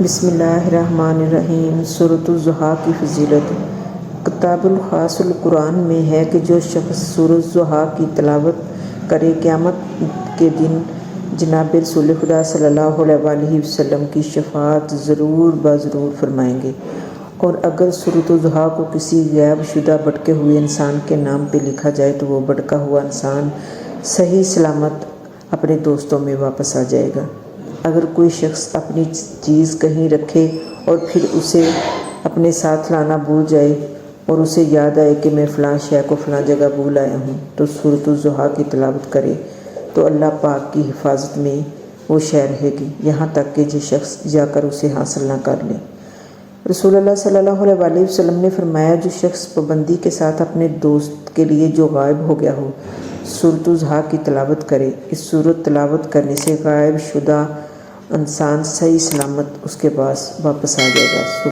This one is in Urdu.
بسم اللہ الرحمن الرحیم۔ سورۃ الضحیٰ کی فضیلت۔ کتاب الخاص القرآن میں ہے کہ جو شخص سورۃ الضحیٰ کی تلاوت کرے قیامت کے دن جناب رسول خدا صلی اللہ علیہ وآلہ وسلم کی شفاعت ضرور بضرور فرمائیں گے، اور اگر سورۃ الضحیٰ کو کسی غائب شدہ بھٹکے ہوئے انسان کے نام پہ لکھا جائے تو وہ بھٹکا ہوا انسان صحیح سلامت اپنے دوستوں میں واپس آ جائے گا۔ اگر کوئی شخص اپنی چیز کہیں رکھے اور پھر اسے اپنے ساتھ لانا بھول جائے اور اسے یاد آئے کہ میں فلاں شے کو فلاں جگہ بھول آیا ہوں تو سورۃ الضحیٰ کی تلاوت کرے تو اللہ پاک کی حفاظت میں وہ شے رہے گی یہاں تک کہ جو شخص جا کر اسے حاصل نہ کر لے۔ رسول اللہ صلی اللہ علیہ وآلہ وسلم نے فرمایا، جو شخص پابندی کے ساتھ اپنے دوست کے لیے جو غائب ہو گیا ہو سورۃ الضحیٰ کی تلاوت کرے، اس سورت تلاوت کرنے سے غائب شدہ انسان صحیح سلامت اس کے پاس واپس آ جائے گا۔